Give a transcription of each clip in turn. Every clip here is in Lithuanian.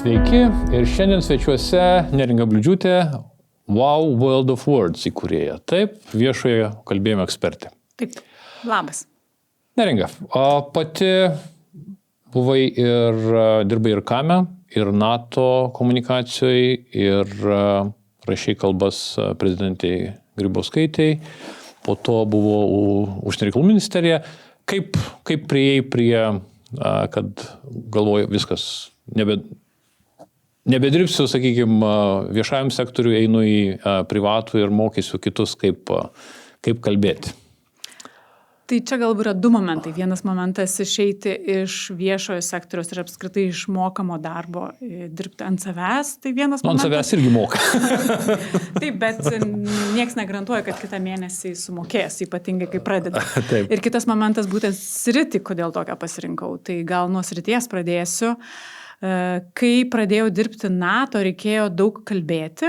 Sveiki ir šiandien svečiuose Neringa Bliūdžiūtė, Wow World of Words įkūrėja. Taip, viešojo kalbėjimo ekspertė. Taip, labas. Neringa, pati buvai ir dirbai ir Kame, ir NATO komunikacijoje, ir rašai kalbas prezidentai Grybauskaitei, po to buvo užsienio reikalų ministerija. Kaip priėjai prie, kad galvoju, viskas, nebedirbsiu, sakykime, viešajam sektoriui, einu į privatų ir mokysiu kitus, kaip kalbėti. Tai čia galbūt yra du momentai. Vienas momentas išeiti iš viešojo sektoriaus ir apskritai iš mokamo darbo, dirbti ant savęs. Tai vienas momentas. Ant savęs irgi moka. Taip, bet nieks negarantuoja, kad kitą mėnesį sumokės, ypatingai kai pradeda. Taip. Ir kitas momentas būtent sritį, kodėl tokią pasirinkau. Tai gal nuo srities pradėsiu. Kai pradėjau dirbti NATO, reikėjo daug kalbėti.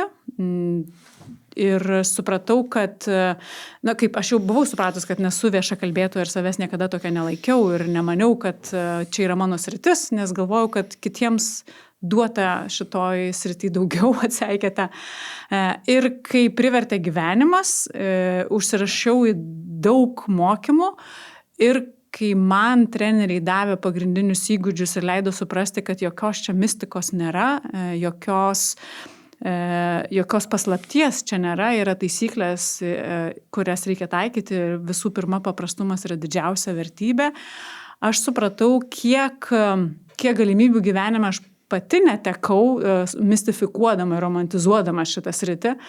Ir supratau, kad, kaip aš jau buvau supratus, kad nesu vieša kalbėtoja ir savęs niekada tokia nelaikiau ir nemaniau, kad čia yra mano sritis, nes galvojau, kad kitiems duota šitoj srity daugiau atseikėte. Ir kai privertė gyvenimas, užsirašiau į daug mokymų ir kai man treneriai davė pagrindinius įgūdžius ir leido suprasti, kad jokios čia mistikos nėra, jokios paslapties čia nėra, yra taisyklės, kurias reikia taikyti ir visų pirma paprastumas yra didžiausia vertybė. Aš supratau, kiek galimybių gyvenime aš pati netekau, mistifikuodama ir romantizuodama šitą sritį,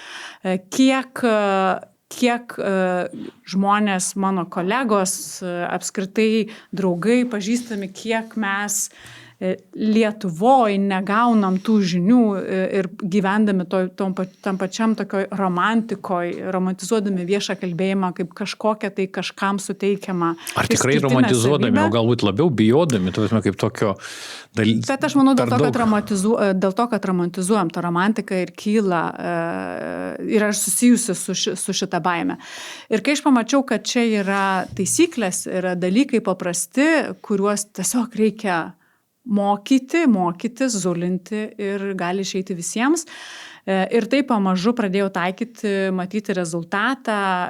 kiek žmonės, mano kolegos, apskritai draugai, pažįstami, kiek mes Lietuvoje negaunam tų žinių ir gyvendami tam pačiam tokioj romantizuodami viešą kalbėjimą kaip kažkokią tai kažkam suteikiamą. Ar tikrai romantizuodami, o galbūt labiau bijodami, kaip tokio dalyko? Bet aš manau, dėl to, kad romantizuojam, ta romantika ir kyla, yra susijusi su šita baime. Ir kai aš pamačiau, kad čia yra taisyklės, yra dalykai paprasti, kuriuos tiesiog reikia mokytis, zulinti ir gali išeiti visiems. Ir taip pamažu pradėjau taikyti, matyti rezultatą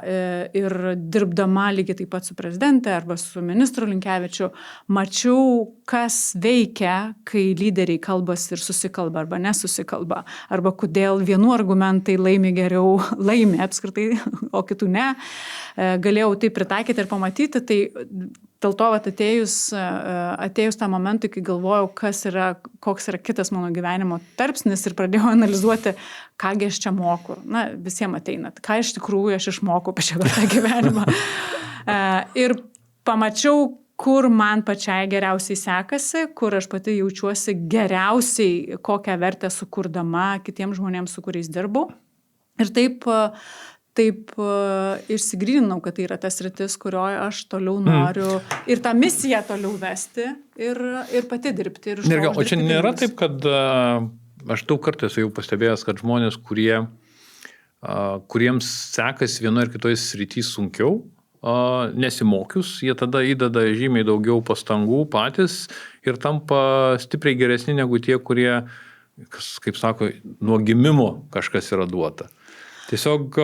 ir dirbdama lygiai taip pat su prezidente arba su ministru Linkevičiu, mačiau, kas veikia, kai lyderiai kalbasi ir susikalba arba nesusikalba, arba kodėl vienų argumentai laimi geriau, laimi apskritai, o kitų ne. Galėjau tai pritaikyti ir pamatyti, tai dėl to atėjus tą momentą, kai galvojau, koks yra kitas mano gyvenimo tarpsnis ir pradėjau analizuoti, kągi aš čia moku. Na, visiems ateina. Ką iš tikrųjų aš išmokau apie šitą gyvenimą. Ir pamačiau, kur man pačiai geriausiai sekasi, kur aš pati jaučiuosi geriausiai, kokią vertę sukurdama kitiems žmonėms, su kuriais dirbu. Ir taip išsigryninau, kad tai yra tas sritis, kurioje aš toliau noriu ir tą misiją toliau vesti ir pati dirbti. O čia nėra taip, kad aš daug kartų esu jau pastebėjęs, kad žmonės, kuriems sekasi vienoje ir kitoje srityje sunkiau, nesimokius, jie tada įdeda žymiai daugiau pastangų patys ir tampa stipriai geresni negu tie, kurie, kaip sako, nuo gimimo kažkas yra duota. Tiesiog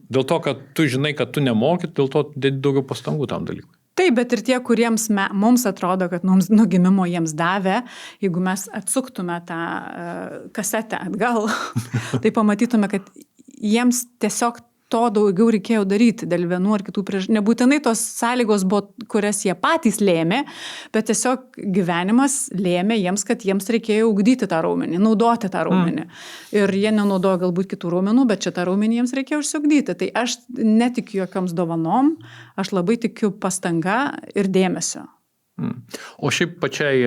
dėl to, kad tu žinai, kad tu nemoki, dėl to dedi daugiau pastangų tam dalykui. Taip, bet ir tie, kuriems mums atrodo, kad mums nuo gimimo jiems davė, jeigu mes atsuktume tą kasetę atgal, tai pamatytume, kad jiems tiesiog to daugiau reikėjo daryti dėl vienų ar kitų priežasčių. Nebūtinai tos sąlygos buvo, kurias jie patys lėmė, bet tiesiog gyvenimas lėmė jiems, kad jiems reikėjo ugdyti tą raumenį, naudoti tą raumenį. Ir jie nenaudojo galbūt kitų raumenų, bet šitą raumenį jiems reikėjo užsiugdyti. Tai aš netikiu jokioms dovanom, aš labai tikiu pastanga ir dėmesio. O šiaip pačiai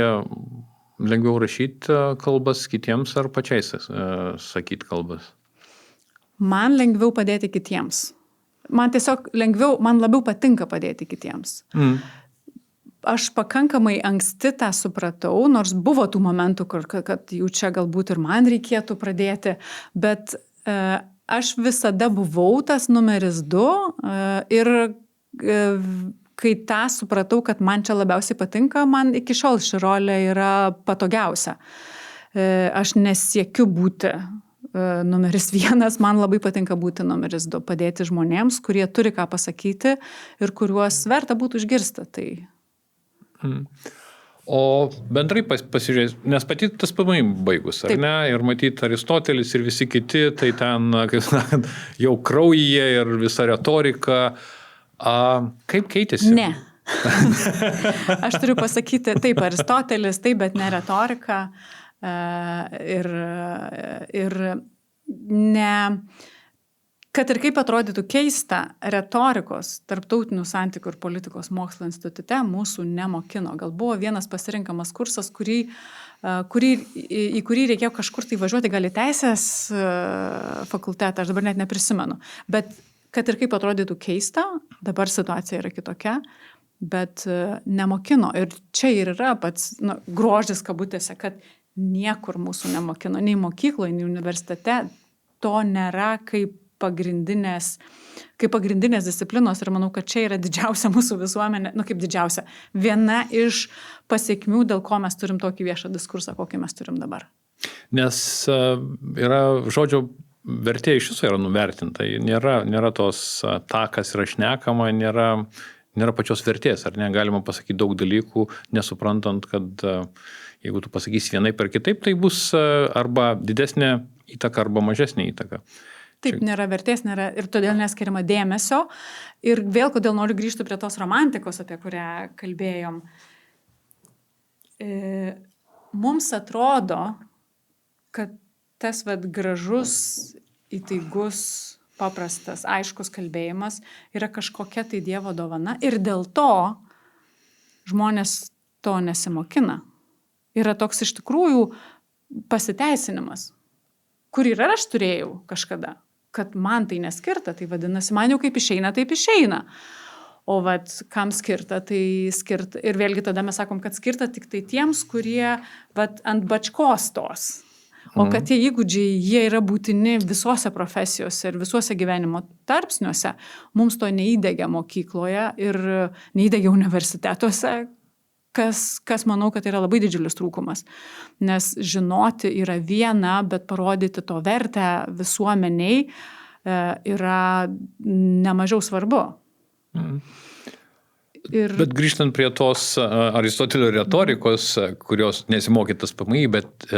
lengviau rašyti kalbas kitiems ar pačiai sakyti kalbas? Man lengviau padėti kitiems. Man labiau patinka padėti kitiems. Aš pakankamai anksti tą supratau, nors buvo tų momentų, kad jau čia galbūt ir man reikėtų pradėti, bet aš visada buvau tas numeris 2 ir kai tą supratau, kad man čia labiausiai patinka, man iki šiol ši rolė yra patogiausia. aš nesiekiu būti numeris 1, man labai patinka būti numeris 2, padėti žmonėms, kurie turi ką pasakyti ir kuriuos verta būtų išgirsti. Tai... O bendrai pasižiūrės, nes pati tas PMI baigus, ar ne? Ir matyti Aristotelis ir visi kiti, tai ten, kaip sakant, jau kraujyje ir visa retorika. Kaip keitėsi? Ne. Aš turiu pasakyti, taip, Aristotelis, taip, bet ne retorika. Ir ne... Kad ir kaip atrodytų keista, retorikos tarptautinių santykių ir politikos mokslo institute mūsų nemokino. Gal buvo vienas pasirinkamas kursas, į kurį reikėjo kažkur tai važiuoti, gal į teisės fakultetą, aš dabar net neprisimenu. Bet kad ir kaip atrodytų keista, dabar situacija yra kitokia, bet nemokino. Ir čia ir yra pats grožis kabutėse, kad niekur mūsų nemokino, nei mokykloje, nei universitete. To nėra kaip pagrindinės disciplinos ir manau, kad čia yra didžiausia mūsų visuomenė, kaip didžiausia, viena iš pasiekmių, dėl ko mes turim tokį viešą diskursą, kokį mes turim dabar. Nes yra žodžio vertė iš viso yra nuvertinta, nėra tos kas yra šnekama, nėra pačios vertės, ar negalima pasakyti daug dalykų, nesuprantant, kad jeigu tu pasakysi vienaip ar kitaip, tai bus arba didesnė įtaka, arba mažesnė įtaka. Taip, nėra vertės, nėra ir todėl neskiriama dėmesio. Ir vėl, kodėl noriu grįžti prie tos romantikos, apie kurią kalbėjom. Mums atrodo, kad tas gražus, įtaigus, paprastas, aiškus kalbėjimas yra kažkokia tai Dievo dovana ir dėl to žmonės to nesimokina. Yra toks iš tikrųjų pasiteisinimas, kur ir aš turėjau kažkada, kad man tai neskirta, tai vadinasi, man jau kaip išeina, taip išeina. O kam skirta, tai skirta. Ir vėlgi tada mes sakom, kad skirta tik tai tiems, kurie ant bačkos tos. O kad tie įgūdžiai, jie yra būtini visose profesijose ir visuose gyvenimo tarpsniuose, mums to neįdegė mokykloje ir neįdegė universitetuose, kas manau, kad yra labai didžiulis trūkumas. Nes žinoti yra viena, bet parodyti to vertę visuomeniai yra nemažiau svarbu. Bet grįžtant prie tos Aristotelio retorikos, kurios nesimokytas PMI, bet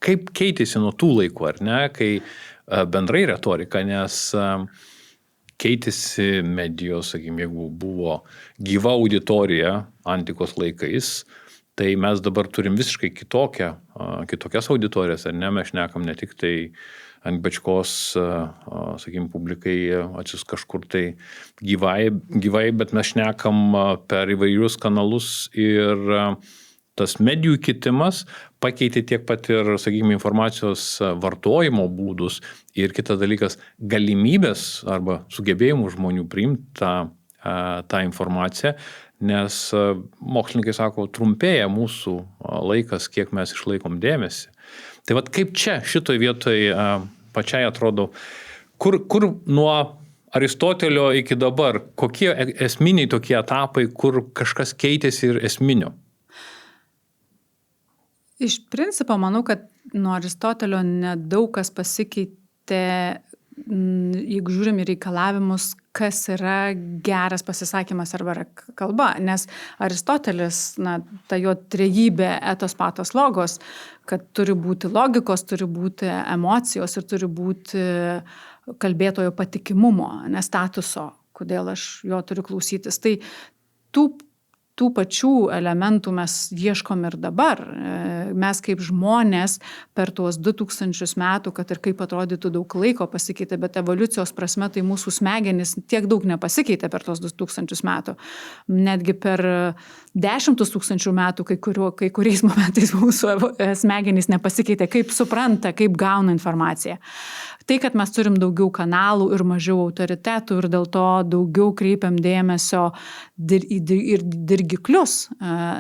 kaip keitėsi nuo tų laikų, ar ne, kai bendrai retorika, nes keitėsi medijos, sakykime, jeigu buvo gyva auditorija antikos laikais, tai mes dabar turim visiškai kitokias auditorijas, ar ne, mes šnekam ne tik tai ant bačkos, sakykime, publikai atsius kažkur tai gyvai, bet mes šnekam per įvairius kanalus ir tas medijų kitimas pakeitė tiek pat ir, sakykime, informacijos vartojimo būdus ir kitas dalykas galimybės arba sugebėjimų žmonių priimti tą informaciją, nes mokslininkai sako, trumpėja mūsų laikas, kiek mes išlaikom dėmesį. Tai kaip čia šitoje vietoje pačiai atrodo, kur nuo Aristotelio iki dabar, kokie esminiai tokie etapai, kur kažkas keitėsi ir esminio? Iš principo, manau, kad nuo Aristotelio nedaug kas pasikeitė, jeigu žiūrim į reikalavimus, kas yra geras pasisakymas arba kalba. Nes Aristotelis, ta jo trejybė etos patos logos, kad turi būti logikos, turi būti emocijos ir turi būti kalbėtojo patikimumo, nestatuso, kodėl aš jo turiu klausytis. Tai tų pačių elementų mes ieškom ir dabar. Mes kaip žmonės per tuos 2000 metų, kad ir kaip atrodytų daug laiko pasikeitė, bet evoliucijos prasme tai mūsų smegenys tiek daug nepasikeitė per tuos 2000 metų. Netgi per 10 000 metų kai kuriais momentais mūsų smegenys nepasikeitė, kaip supranta, kaip gauna informaciją. Tai, kad mes turim daugiau kanalų ir mažiau autoritetų ir dėl to daugiau kreipiam dėmesio ir dirgiklius,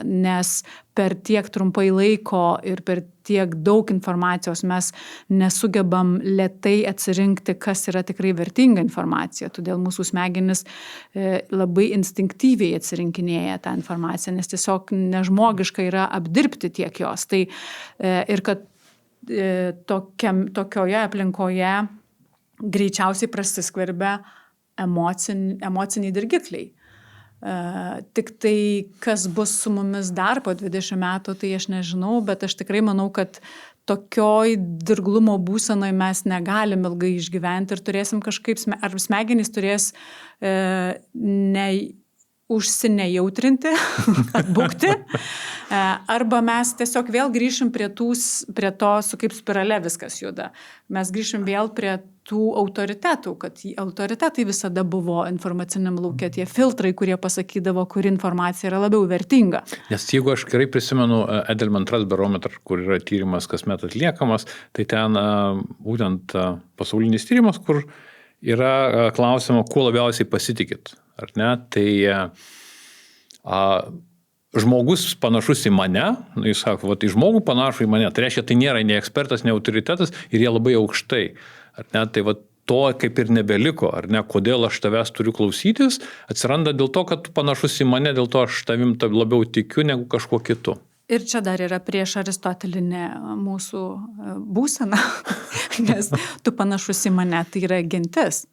nes per tiek trumpai laiko ir per tiek daug informacijos mes nesugebam lėtai atsirinkti, kas yra tikrai vertinga informacija. Todėl mūsų smegenys labai instinktyviai atsirinkinėja tą informaciją, nes tiesiog nežmogiška yra apdirbti tiek jos. Tai ir kad tokioje aplinkoje greičiausiai prasiskverbia emociniai dirgikliai. Tik tai, kas bus su mumis dar po 20 metų, tai aš nežinau, bet aš tikrai manau, kad tokioj dirglumo būsenoj mes negalim ilgai išgyventi ir turėsim kažkaip, ar smegenys turės užsinejautrinti, atbukti, arba mes tiesiog vėl grįšim prie to, su kaip spirale viskas juda. Mes grįšim vėl prie tų autoritetų, kad autoritetai visada buvo informaciniam lauke, tie filtrai, kurie pasakydavo, kuri informacija yra labiau vertinga. Nes jeigu aš gerai prisimenu Edelman Trust Barometer, kur yra tyrimas kasmet atliekamas, tai ten būtent pasaulinis tyrimas, kur yra klausima, kuo labiausiai pasitikit. Ar ne? Tai žmogus panašus į mane, jis sako, tai žmogų panašų į mane, tai reiškia, tai nėra nei ekspertas, nei autoritetas ir jie labai aukštai. Ar ne? Tai to kaip ir nebeliko, ar ne? Kodėl aš tavęs turiu klausytis, atsiranda dėl to, kad tu panašus į mane, dėl to aš tavim labiau tikiu negu kažkuo kitu. Ir čia dar yra prieš aristotelinę mūsų būseną, nes tu panašus į mane, tai yra gentis.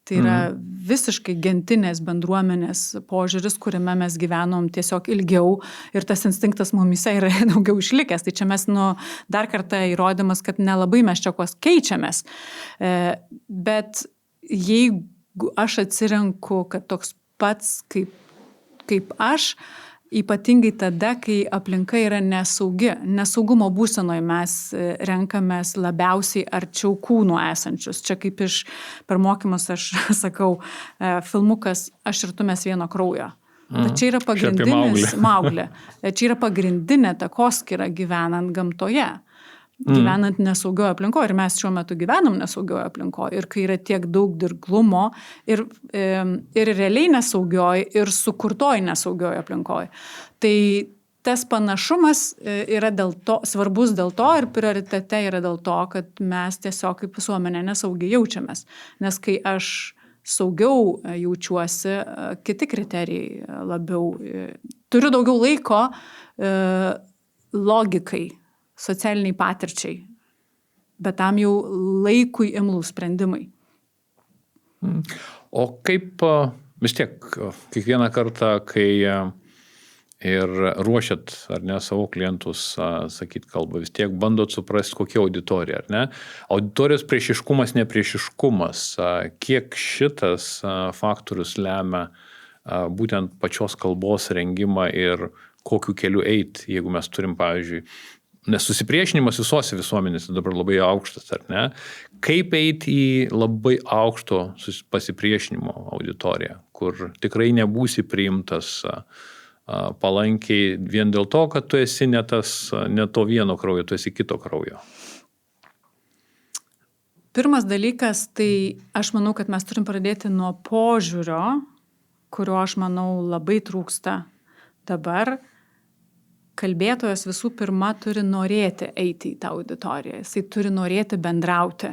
Tai yra visiškai gentinės bendruomenės požiūris, kuriame mes gyvenom tiesiog ilgiau ir tas instinktas mumyse yra daugiau išlikęs. Tai čia mes dar kartą įrodymas, kad nelabai mes čia kos keičiamės. Bet jeigu aš atsirenku, kad toks pats kaip aš, ypatingai tada, kai aplinka yra nesaugi. Nesaugumo būsenoje mes renkamės labiausiai arčiau kūnų esančius. Čia kaip per mokymus aš sakau, filmukas Aš ir tu mes vieno kraujo. Čia yra pagrindinis Mauglė. Čia yra pagrindinė takoskyra gyvenant gamtoje. Gyvenant nesaugioj aplinkoje ir mes šiuo metu gyvenam nesaugioj aplinkoje ir kai yra tiek daug dirglumo ir realiai nesaugioj ir sukurtoj nesaugioj aplinkoje. Tai tas panašumas yra svarbus dėl to ir prioritete yra dėl to, kad mes tiesiog kaip visuomenė nesaugiai jaučiamės. Nes kai aš saugiau jaučiuosi, kiti kriterijai labiau. Turiu daugiau laiko logikai, socialiniai patirčiai, bet tam jau laikui imlūs sprendimai. O kaip vis tiek kiekvieną kartą, kai ir ruošiat, ar ne, savo klientus, sakyt kalbą, vis tiek bandot suprasti, kokia auditorija, ar ne? Auditorijos priešiškumas, nepriešiškumas, kiek šitas faktorius lemia būtent pačios kalbos rengimą ir kokiu keliu eit, jeigu mes turim, pavyzdžiui, nes susipriešinimas visose visuomenėse dabar labai aukštas, ar ne? Kaip eiti į labai aukšto pasipriešinimo auditoriją, kur tikrai nebūsi priimtas palankiai vien dėl to, kad tu esi ne to vieno kraujo, tu esi kito kraujo. Pirmas dalykas, tai aš manau, kad mes turim pradėti nuo požiūrio, kurio aš manau labai trūksta dabar. Kalbėtojas visų pirma turi norėti eiti į tą auditoriją, jisai turi norėti bendrauti.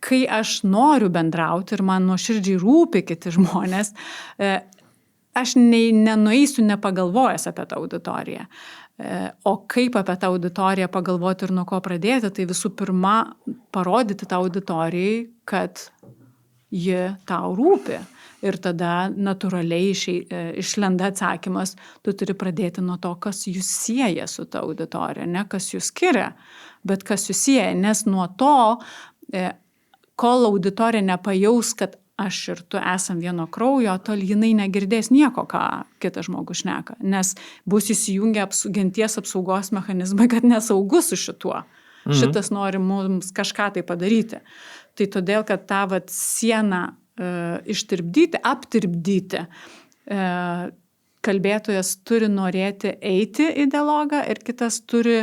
Kai aš noriu bendrauti ir man nuoširdžiai rūpi kiti žmonės, aš nenueisiu nepagalvojęs apie tą auditoriją. O kaip apie tą auditoriją pagalvoti ir nuo ko pradėti, tai visų pirma parodyti tą auditorijai, kad ji tau rūpi. Ir tada natūraliai išlenda atsakymas, tu turi pradėti nuo to, kas jūs sieja su ta auditorija, ne kas jūs skiria, bet kas jūs sieja, nes nuo to, kol auditorija nepajaus, kad aš ir tu esam vieno kraujo, tol jinai negirdės nieko, ką kitas žmogus šneka, nes bus įsijungę genties apsaugos mechanizmai, kad nesaugu su šituo. Šitas nori mums kažką tai padaryti. Tai todėl, kad tą sieną ištirpdyti, aptirpdyti, kalbėtojas turi norėti eiti į dialogą ir kitas turi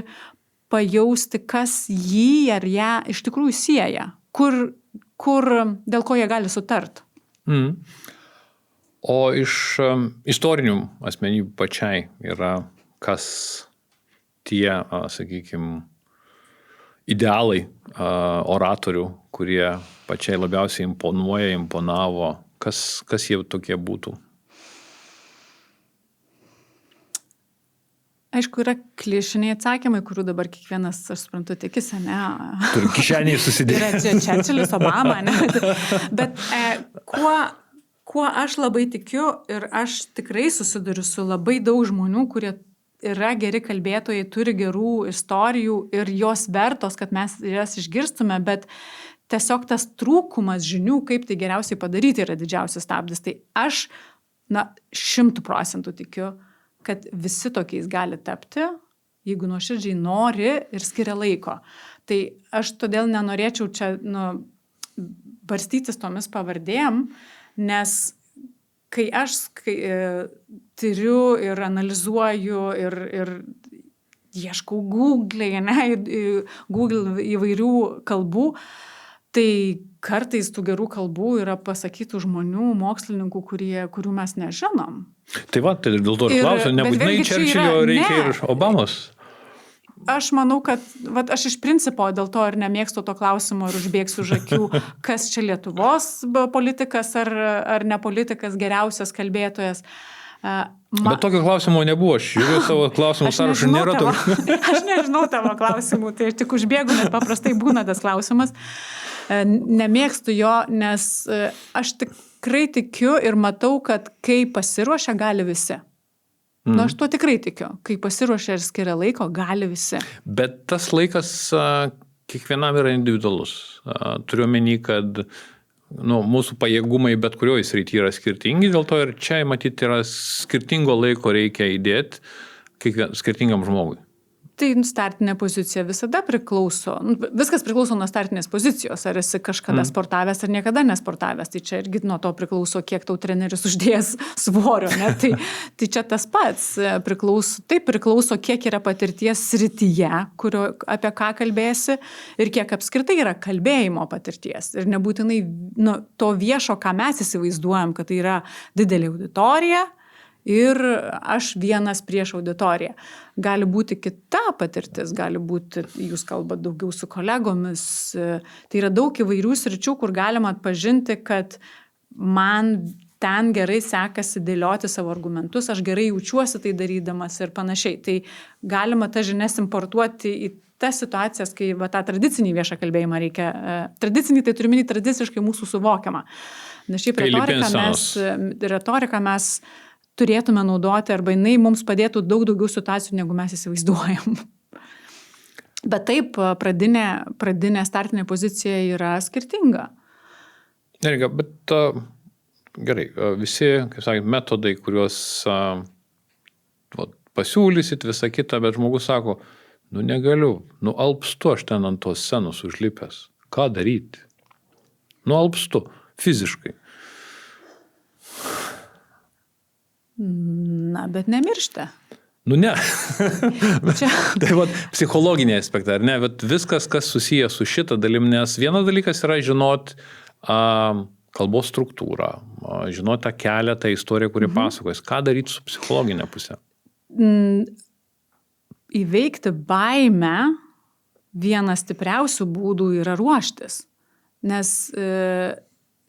pajausti, kas jį ar ją iš tikrųjų sieja, dėl ko jie gali sutart. O iš istorinių asmenybių pačiai yra kas tie, sakykime, idealai oratorių, kurie pačiai labiausiai imponavo, kas jie tokie būtų? Aišku, yra klišiniai atsakymai, kurių dabar kiekvienas, aš suprantu, tikisi, ne? Turi kišeniai susidėti. Yra Čerčilis, Obama, ne? Bet kuo aš labai tikiu ir aš tikrai susiduriu su labai daug žmonių, kurie yra geri kalbėtojai, turi gerų istorijų ir jos vertos, kad mes jas išgirstume, bet tiesiog tas trūkumas žinių, kaip tai geriausiai padaryti, yra didžiausias stabdis. Tai aš 100% tikiu, kad visi tokiais gali tapti, jeigu nuoširdžiai nori ir skiria laiko. Tai aš todėl nenorėčiau čia barstytis tomis pavardėm, nes kai aš tyriu ir analizuoju ir ieškau Google įvairių kalbų, tai kartais tų gerų kalbų yra pasakytų žmonių, mokslininkų, kurių mes nežinom. Tai tai dėl to ir klausiu, nebūtinai Čerčilio reikia ir Obamos. Aš manau, kad aš iš principo dėl to ir nemėgstu to klausimo ir užbėgsiu už akių, kas čia Lietuvos politikas ar ne politikas geriausias kalbėtojas. Bet tokio klausimo nebuvo, aš žiūriu savo klausimų sąrašą, nėra to. Aš nežinau tavo klausimų, tai aš tik užbėgu, nes paprastai būna tas klausimas. Nemėgstu jo, nes aš tikrai tikiu ir matau, kad kai pasiruošia, gali visi. Aš tuo tikrai tikiu. Kai pasiruošia ir skiria laiko, gali visi. Bet tas laikas kiekvienam yra individualus. Turiu omeny, kad mūsų pajėgumai bet kurioje srityje yra skirtingi, dėl to ir čia matyti yra skirtingo laiko reikia įdėti skirtingam žmogui. Tai startinė pozicija visada priklauso. Viskas priklauso nuo startinės pozicijos. Ar esi kažkada sportavęs ar niekada nesportavęs. Tai čia irgi nuo to priklauso, kiek tau treneris uždės svorio. Ne? Tai čia tas pats. Priklauso, kiek yra patirties srityje, apie ką kalbėsi ir kiek apskritai yra kalbėjimo patirties. Ir nebūtinai to viešo, ką mes įsivaizduojam, kad tai yra didelė auditorija, ir aš vienas prieš auditoriją. Gali būti kita patirtis, gali būti, jūs kalbat daugiau su kolegomis. Tai yra daug įvairių sričių, kur galima atpažinti, kad man ten gerai sekasi dėlioti savo argumentus, aš gerai jaučiuosi tai darydamas ir panašiai. Tai galima tą žinias importuoti į tas situacijas, kai tą tradicinį viešą kalbėjimą reikia. Tradicinį, tai turiu minėti tradiciškai mūsų suvokiama. Nes šiaip retoriką mes turėtume naudoti, arba jinai mums padėtų daug daugiau situacijų, negu mes įsivaizduojam. Bet taip, pradinė startinė pozicija yra skirtinga. Bet gerai, visi, kaip sakė, metodai, kuriuos pasiūlysit, visą kitą, bet žmogus sako, negaliu, alpstu aš ten ant tos scenos užlipęs. Ką daryti? Alpstu, fiziškai. Bet nemiršta. Ne. Tai psichologiniai aspektai, ar ne? Bet viskas, kas susijęs su šitą dalim, nes vienas dalykas yra žinot kalbos struktūrą, žinot tą kelią, tą istoriją, kuri pasakojas. Ką daryti su psichologinė pusė? Įveikti baimę vienas stipriausių būdų yra ruoštis. Nes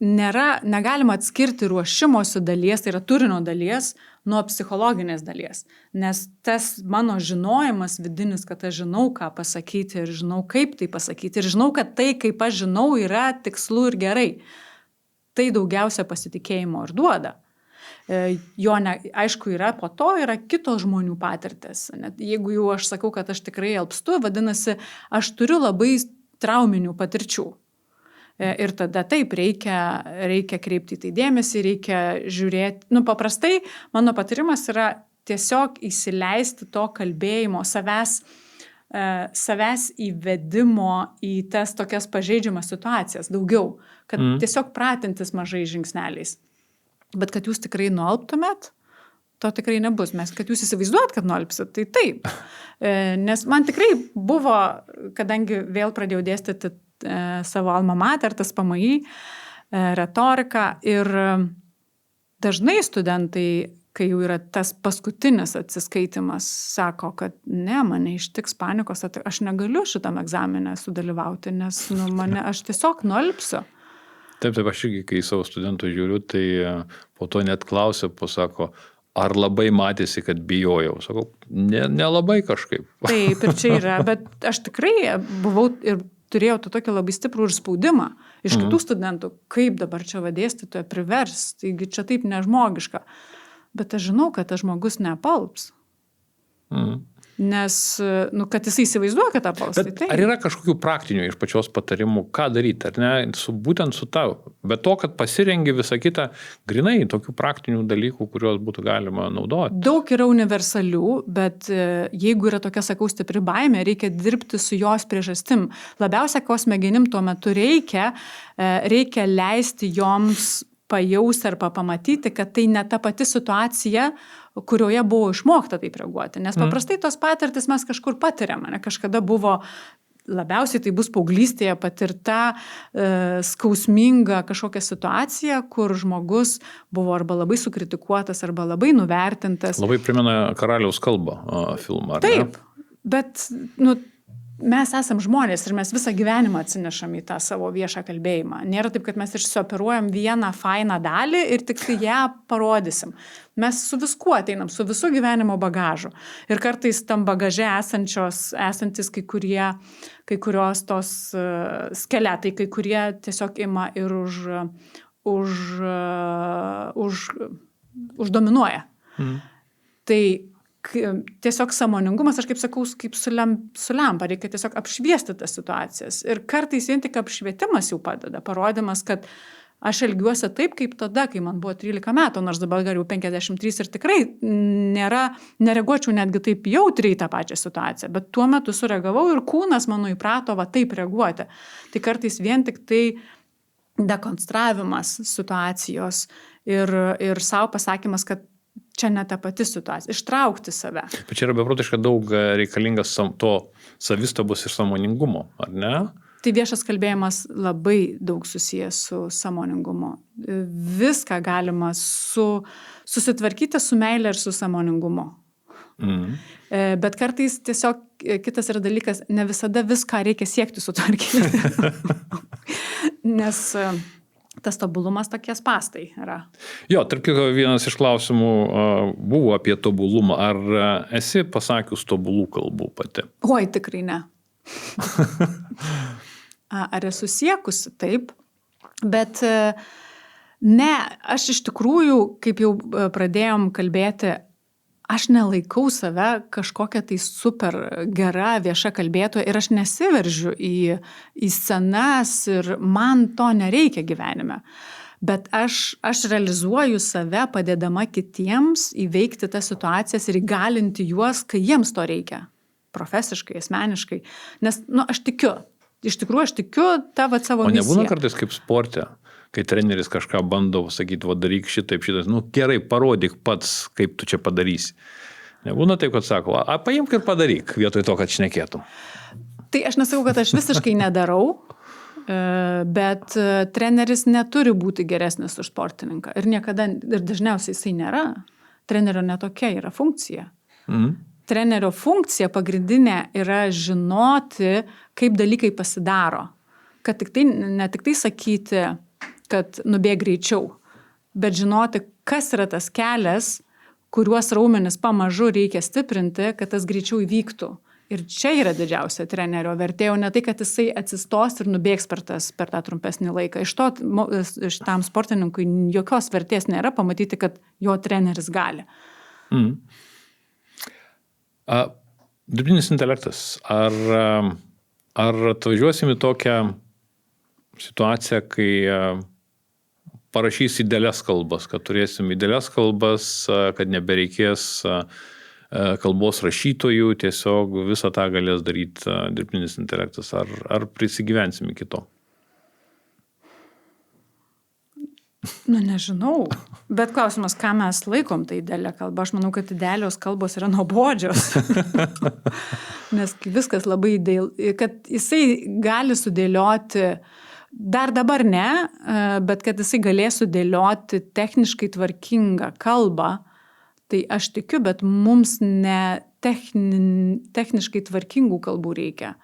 negalima atskirti ruošimosi dalies, tai yra turinio dalies, nuo psichologinės dalies. Nes tas mano žinojimas vidinis, kad aš žinau, ką pasakyti ir žinau, kaip tai pasakyti ir žinau, kad tai, kaip aš žinau, yra tikslu ir gerai. Tai daugiausia pasitikėjimo ir duoda. Aišku, po to yra kitos žmonių patirtis. Net jeigu jau aš sakau, kad aš tikrai alpstu, vadinasi, aš turiu labai trauminių patirčių. Ir tada taip, reikia kreipti į tai dėmesį, reikia žiūrėti. Paprastai mano patarimas yra tiesiog įsileisti to kalbėjimo, savęs įvedimo į tas tokias pažeidžiamas situacijas daugiau, kad tiesiog pratintis mažai žingsneliais. Bet kad jūs tikrai nualptumėt, to tikrai nebus. Kad jūs įsivaizduojat, kad nualpsit, tai taip. Nes man tikrai buvo, kadangi vėl pradėjau dėstyti savo alma mater, tas PMI, retorika. Ir dažnai studentai, kai jau yra tas paskutinis atsiskaitimas, sako, kad ne, mane ištiks panikos, aš negaliu šitam egzamine sudalyvauti, nes aš tiesiog nualpsiu. Taip, aš irgi, kai savo studentų žiūriu, tai po to net klausia, pasako, ar labai matėsi, kad bijojau. Sakau, nelabai kažkaip. Taip, ir čia yra, bet aš tikrai buvau ir turėjau tokį labai stiprų ir spaudimą iš kitų studentų, kaip dabar čia dėstytoja privers, taigi čia taip nežmogiška. Bet aš žinau, kad tas žmogus neapalps. Nes, kad jisai įsivaizduoja, kad apalps. Bet ar yra kažkokių praktinių iš pačios patarimų, ką daryti, ar ne, būtent su tau? Bet to, kad pasirengi visą kitą, grinai tokių praktinių dalykų, kuriuos būtų galima naudoti. Daug yra universalių, bet jeigu yra tokia, sakau, stipri baimė, reikia dirbti su jos priežastim. Labiausia, ko smegenim tuo metu reikia leisti joms pajausti arba pamatyti, kad tai ne ta pati situacija, kurioje buvo išmokta taip reaguoti. Nes paprastai tos patirtis mes kažkur patiriame. Kažkada buvo, labiausiai tai bus paauglystėje patirta skausminga kažkokia situacija, kur žmogus buvo arba labai sukritikuotas, arba labai nuvertintas. Labai primena Karaliaus kalbą filmą. Taip, bet mes esam žmonės ir mes visą gyvenimą atsinešam į tą savo viešą kalbėjimą. Nėra taip, kad mes išsioperuojam vieną fainą dalį ir tik tai ją parodysim. Mes su viskuo ateinam, su visu gyvenimo bagažu. Ir kartais tam bagaže esantis kai kurios tos skeletai, kai kurie tiesiog ima ir uždominuoja. Tai tiesiog sąmoningumas, aš kaip sakau, kaip su lempa, reikia tiesiog apšviesti tas situacijas. Ir kartais vien tik apšvietimas jau padeda, parodymas, kad aš elgiuosi taip, kaip tada, kai man buvo 13 metų, nors dabar jau 53 ir tikrai nereaguočiau netgi taip jautriai tą pačią situaciją, bet tuo metu sureagavau ir kūnas mano įprato taip reaguoti. Tai kartais vien tik tai dekonstravimas situacijos ir savo pasakymas, kad čia ne ta pati situacija, ištraukti save. Bet čia yra beprotiškai daug reikalingas to savistabos ir sąmoningumo, ar ne? Tai viešas kalbėjimas labai daug susijęs su sąmoningumu. Viską galima susitvarkyti su meile ir su sąmoningumu. Bet kartais tiesiog kitas yra dalykas, ne visada viską reikia siekti sutvarkyti. Nes tas tobulumas tokie spastai yra. Jo, tarp kitko, vienas iš klausimų buvo apie tobulumą. Ar esi pasakius tobulų kalbų pati? Oi, tikrai ne. Ar esu siekusi? Taip. Bet ne, aš iš tikrųjų, kaip jau pradėjom kalbėti, aš nelaikau save kažkokią tai super gera vieša kalbėtoja ir aš nesiveržiu į scenas ir man to nereikia gyvenime. Bet aš realizuoju save padėdama kitiems įveikti tas situacijas ir įgalinti juos, kai jiems to reikia. Profesiškai, asmeniškai. Nes, aš tikiu. Iš tikrųjų, aš tikiu tą savo misiją. O nebūna kartais kaip sporte, kai treneris kažką bando sakyti, daryk šitaip, gerai, parodyk pats, kaip tu čia padarysi. Nebūna taip, kad sako, paimk ir padaryk, vietoj to, kad šnekėtum. Tai aš nesakau, kad aš visiškai nedarau, bet treneris neturi būti geresnis už sportininką. Ir niekada, ir dažniausiai jisai nėra. Trenerio netokia yra funkcija. Trenerio funkcija pagrindinė yra žinoti, kaip dalykai pasidaro. Kad ne tik tai sakyti, kad nubėg greičiau, bet žinoti, kas yra tas kelias, kuriuos raumenis pamažu reikia stiprinti, kad tas greičiau įvyktų. Ir čia yra didžiausia trenerio vertė, o ne tai, kad jisai atsistos ir nubėgs per tą trumpesnį laiką. Iš tam sportininkui jokios vertės nėra pamatyti, kad jo treneris gali. Dirbtinis intelektas. Ar atvažiuosim į tokią situaciją, kai parašys idealias kalbas, kad turėsim idealias kalbas, kad nebereikės kalbos rašytojų, tiesiog visą tą galės daryti dirbtinis intelektas. Ar prisigyvensim iki to? Nežinau. Bet klausimas, ką mes laikom tai idealią kalbą. Aš manau, kad idealios kalbos yra nuobodžios. Nes viskas labai kad jisai gali sudėlioti, dar dabar ne, bet kad jisai galės sudėlioti techniškai tvarkingą kalbą, tai aš tikiu, bet mums ne techniškai tvarkingų kalbų reikia.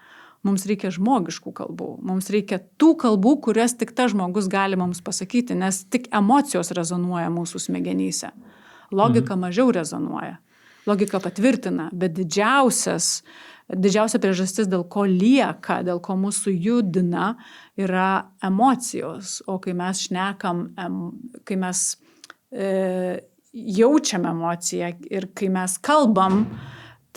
Mums reikia žmogiškų kalbų. Mums reikia tų kalbų, kurias tik tas žmogus gali mums pasakyti, nes tik emocijos rezonuoja mūsų smegenyse. Logika mažiau rezonuoja. Logika patvirtina, bet didžiausia priežastis, dėl ko lieka, dėl ko mūsų judina, yra emocijos. O kai mes šnekam, kai mes jaučiam emociją ir kai mes kalbam,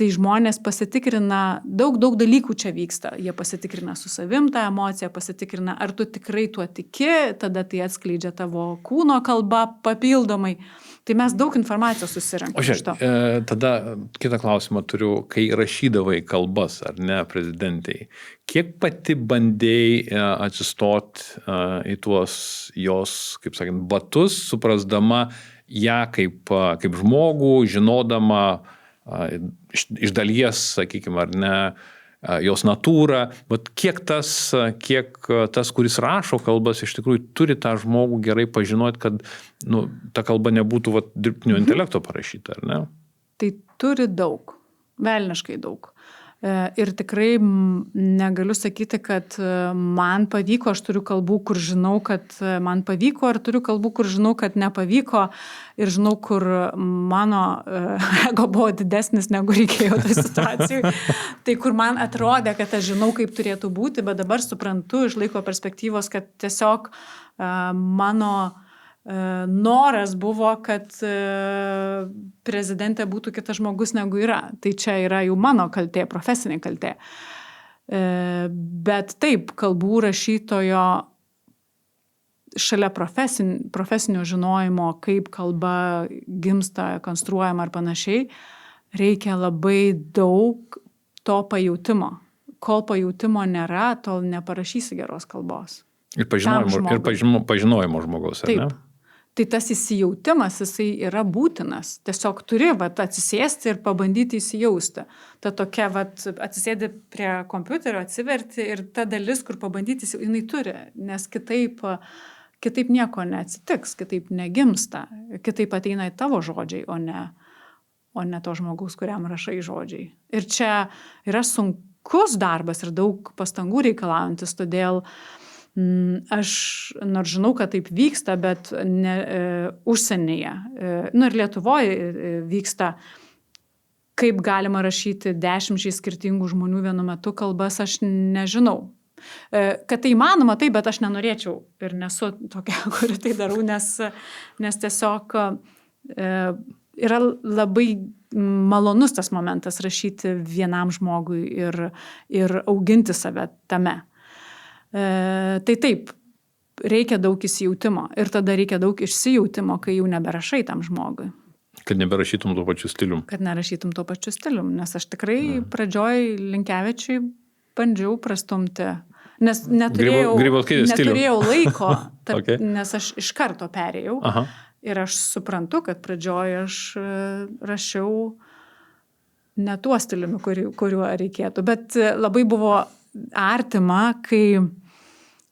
tai žmonės pasitikrina, daug dalykų čia vyksta. Jie pasitikrina su savim tą emociją, pasitikrina, ar tu tikrai tuo tiki, tada tai atskleidžia tavo kūno kalba papildomai. Tai mes daug informacijos susirenkame iš to. Tada kitą klausimą turiu, kai rašydavai kalbas, ar ne, prezidentai, kiek pati bandėjai atsistoti į tuos jos, kaip sakant, batus, suprasdama ją kaip žmogų, žinodama iš dalies, sakykime, ar ne, jos natūrą, bet kiek tas, kuris rašo kalbas, iš tikrųjų turi tą žmogų gerai pažinoti, kad ta kalba nebūtų dirbtinio intelekto parašyta, ar ne? Tai turi daug, velniškai daug. Ir tikrai negaliu sakyti, kad man pavyko, aš turiu kalbų, kur žinau, kad man pavyko, ar turiu kalbų, kur žinau, kad nepavyko, ir žinau, kur mano ego buvo didesnis, negu reikėjo tai situacijai. Tai kur man atrodė, kad aš žinau, kaip turėtų būti, bet dabar suprantu iš laiko perspektyvos, kad tiesiog mano noras buvo, kad prezidentė būtų kitas žmogus negu yra. Tai čia yra jau mano kaltė, profesinė kaltė. Bet taip, kalbų rašytojo šalia profesinio žinojimo, kaip kalba gimsta, konstruojama ar panašiai, reikia labai daug to pajautimo. Kol pajautimo nėra, tol neparašysi geros kalbos. Ir pažinojimo žmogaus, ar ne? Taip. Tai tas įsijautimas, jisai yra būtinas. Tiesiog turi atsisėsti ir pabandyti įsijausti. Ta tokia, atsisėdi prie kompiuterio, atsiverti ir ta dalis, kur pabandyti, jinai turi, nes kitaip nieko neatsitiks, kitaip negimsta, kitaip ateina į tavo žodžiai, o ne to žmogaus, kuriam rašai žodžiai. Ir čia yra sunkus darbas ir daug pastangų reikalaujantis, todėl aš nors žinau, kad taip vyksta, bet užsienyje, ir Lietuvoje vyksta, kaip galima rašyti 10 skirtingų žmonių vienu metu kalbas, aš nežinau. Kad tai įmanoma, taip, bet aš nenorėčiau ir nesu tokia, kuri tai darau, nes tiesiog yra labai malonus tas momentas rašyti vienam žmogui ir auginti save tame. Tai taip, reikia daug įsijautimo ir tada reikia daug išsijautimo, kai jau neberašai tam žmogui. Kad neberašytum tuo pačiu stilium. Kad nerašytum tuo pačiu stilium, nes aš tikrai pradžioj Linkevičiui bandžiau prastumti, nes neturėjau laiko, okay. Nes aš iš karto perėjau. Aha. Ir aš suprantu, kad pradžioj aš rašiau ne tuo stiliumi, kuriuo reikėtų, bet labai buvo artima, kai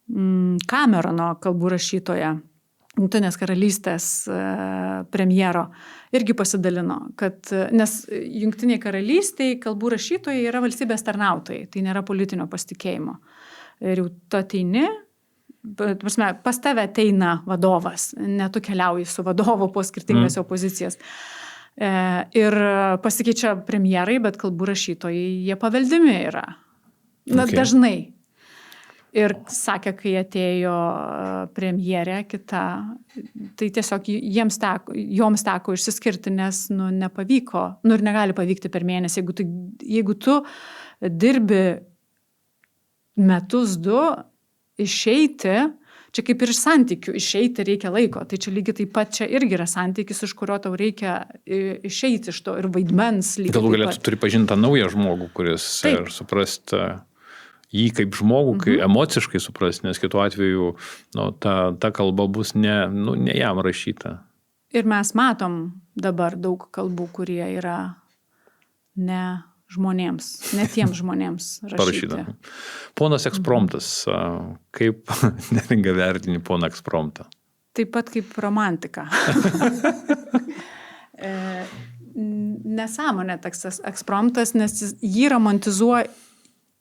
Camerono kalbų rašytoja, Jungtinės karalystės premjero, irgi pasidalino, kad, nes Jungtinėje karalystėje kalbų rašytojai yra valstybės tarnautojai, tai nėra politinio pasitikėjimo. Ir jau tu ateini, pas tave ateina vadovas, ne tu keliauji su vadovu po skirtingas pozicijas. Ir pasikeičia premjerai, bet kalbų rašytojai, jie paveldimi yra. Dažnai. Ir sakė, kai atėjo premjerė kita, tai tiesiog joms teko išsiskirti, nes nepavyko, ir negali pavykti per mėnesį. Jeigu tu dirbi metus 2, išeiti, čia kaip ir iš santykių, išeiti reikia laiko. Tai čia lygiai taip pat, čia irgi yra santykis, iš kurio tau reikia išeiti iš to ir vaidmens. Galų galėtų turi pažinti tą naują žmogų, kuris ir suprasti jį kaip žmogų, kai emociškai suprasti, nes kitu atveju ta kalba bus ne jam rašyta. Ir mes matom dabar daug kalbų, kurie yra ne žmonėms, ne tiems žmonėms rašyti. Ponas ekspromtas, kaip Neringa vertini poną ekspromtą? Taip pat kaip romantika. Nesąmonė toks ekspromtas, nes jį romantizuoja,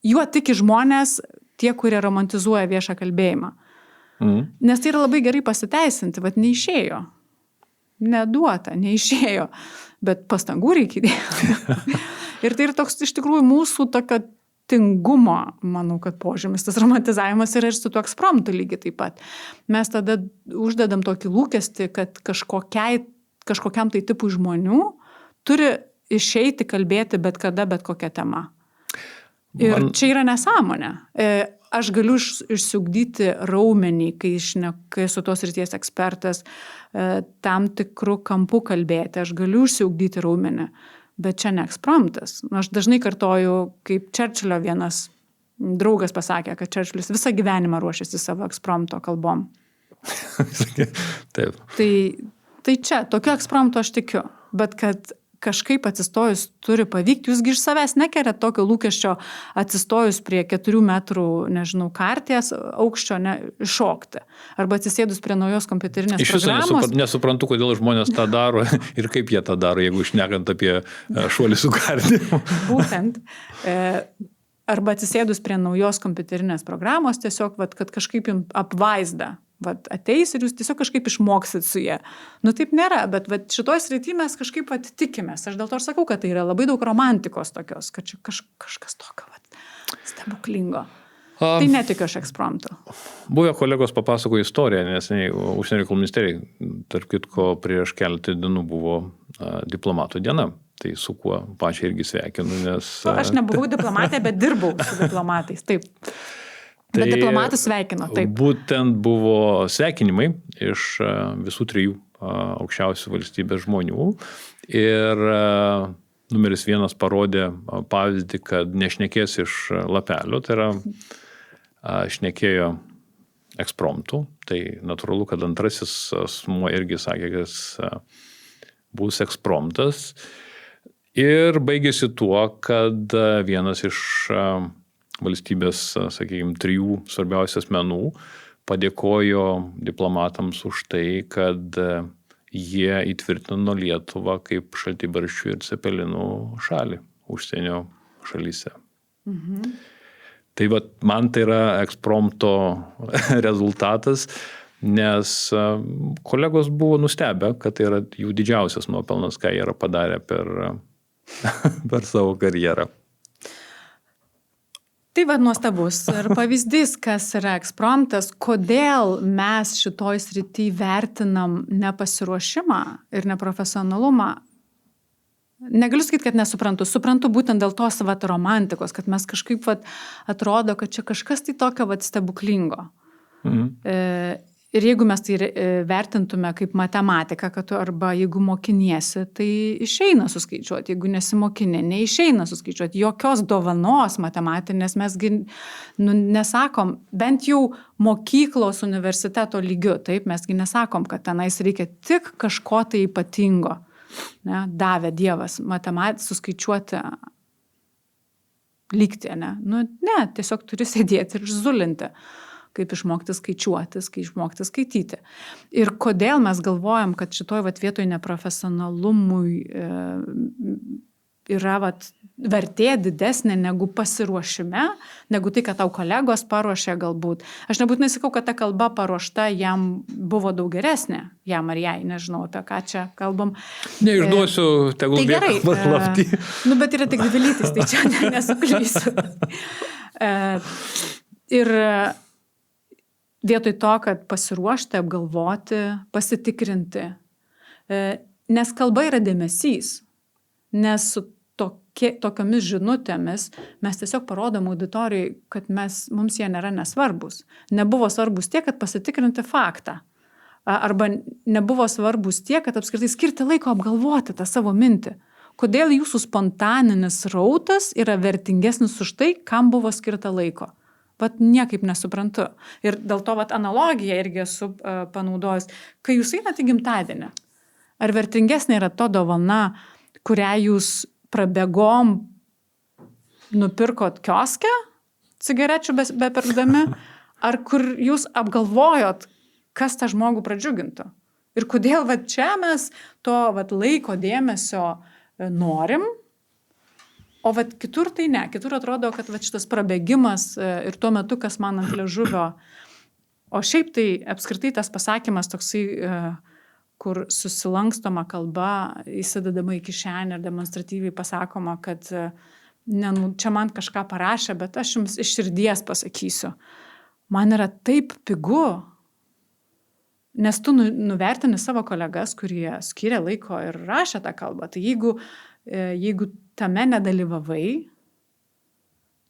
juo tiki žmonės, tie, kurie romantizuoja viešą kalbėjimą. Nes tai yra labai gerai pasiteisinti, bet neišėjo. Neduota, neišėjo, bet pastangų reikia įdėti. Ir tai yra toks iš tikrųjų mūsų tokio tingumo, manau, kad požymis. Tas romantizavimas yra ir su tuo ekspromtu lygiai taip pat. Mes tada uždedam tokį lūkestį, kad kažkokiam tai tipui žmonių turi išeiti kalbėti bet kada, bet kokią temą. Ir čia yra nesąmonė. Aš galiu išsiugdyti raumenį, kai esu tos srities ekspertas, tam tikrų kampų kalbėti. Aš galiu išsiugdyti raumenį, bet čia ne ekspromtas. Aš dažnai kartoju, kaip Čerčilio vienas draugas pasakė, kad Čerčilis visą gyvenimą ruošiasi savo ekspromto kalbom. Taip. Tai čia, tokio ekspromto aš tikiu, bet kad kažkaip atsistojus turi pavykti, jūsgi iš savęs nekeriat tokio lūkesčio atsistojus prie 4 metrų, karties aukščio šokti. Arba atsisėdus prie naujos kompiuterinės programos. Iš viso nesuprantu, kodėl žmonės tą daro ir kaip jie tą daro, jeigu šnekant apie šuolį su kardimu. Būtent. Arba atsisėdus prie naujos kompiuterinės programos, tiesiog, kad kažkaip jums apvaizda. Ateis ir jūs tiesiog kažkaip išmoksit su jie. Taip nėra, bet šitoj srity mes kažkaip tikimės. Aš dėl to ir sakau, kad tai yra labai daug romantikos tokios, kad čia kažkas tokio stebuklingo. Tai netikiu aš ekspromtu. Buvę kolegos papasakojo istoriją, nes Užsienio reikalų ministerijai, tarp kitko, prieš keletą dienų buvo diplomatų diena. Tai su kuo pačiai irgi sveikinu, nes... Aš nebuvau diplomatė, bet dirbau su diplomatais, taip. Bet diplomatus sveikino, taip. Būtent buvo sveikinimai iš visų 3 aukščiausių valstybės žmonių. Ir numeris 1 parodė pavyzdį, kad nešnekės iš lapelio, tai yra šnekėjo ekspromtų. Tai natūralu, kad antrasis asmuo irgi sakė, kad bus ekspromtas. Ir baigėsi tuo, kad vienas iš valstybės, 3 svarbiausių asmenų padėkojo diplomatams už tai, kad jie įtvirtino Lietuvą kaip šaltibarščių ir cepelinų šalį užsienio šalyse. Tai man tai yra ekspromto rezultatas, nes kolegos buvo nustebę, kad tai yra jų didžiausias nuopelnas, ką jie yra padarę per savo karjerą. Tai nuostabus ir pavyzdys, kas yra ekspromtas, kodėl mes šitoj srity vertinam nepasiruošimą ir neprofesionalumą. Negaliu sakyti, kad nesuprantu. Suprantu būtent dėl tos romantikos, kad mes kažkaip atrodo, kad čia kažkas tai tokio stebuklingo. Ir jeigu mes tai vertintume kaip matematiką, kad arba jeigu mokiniesi, tai išeina suskaičiuoti, jeigu nesimokini, neišeina suskaičiuoti. Jokios dovanos matematinės mesgi nesakom, bent jau mokyklos universiteto lygiu, taip, mesgi nesakom, kad tenais reikia tik kažko tai ypatingo. Davė Dievas suskaičiuoti lygti, ne? Ne, tiesiog turi sėdėti ir zulinti. Kaip išmokti skaičiuotis, kaip išmokti skaityti. Ir kodėl mes galvojam, kad šitoj vietoj neprofesionalumui yra vertė didesnė negu pasiruošime, negu tai, kad tau kolegos paruošė galbūt. Aš nebūtinai sakau, kad ta kalba paruošta jam buvo daug geresnė, jam ar jai, nežinau, apie ką čia kalbam. Neišduosiu, tegul lieka paslapty. Bet yra tik dvilytis, tai čia nesuklysiu. Ir vietoj to, kad pasiruošti, apgalvoti, pasitikrinti. Nes kalba yra dėmesys. Nes su tokiomis žinutėmis mes tiesiog parodom auditorijai, kad mums jie nėra nesvarbus. Nebuvo svarbus tiek, kad pasitikrinti faktą. Arba nebuvo svarbus tiek, kad apskritai skirti laiko apgalvoti tą savo mintį. Kodėl jūsų spontaninis rautas yra vertingesnis už tai, kam buvo skirta laiko? vat niekaip nesuprantu. Ir dėl to vat analogiją irgi esu panaudojus. Kai jūs einate į gimtadienį, ar vertingesnė yra to dovana, kurią jūs prabėgom nupirkot kioske, cigarečių bepirkdami, ar kur jūs apgalvojot, kas tą žmogų pradžiugintų. Ir kodėl vat čia mes to vat laiko dėmesio norim, o vat kitur tai ne. Kitur atrodo, kad vat šitas prabėgimas ir tuo metu, kas man ant liežuvio. O šiaip tai apskritai tas pasakymas toksai, kur susilankstoma kalba, įsidedama į kišenę ir demonstratyviai pasakoma, kad ne, nu, čia man kažką parašė, bet aš jums iš širdies pasakysiu. Man yra taip pigu, nes tu nuvertini savo kolegas, kurie skiria laiko ir rašė tą kalbą. Tai jeigu tame nedalyvavai,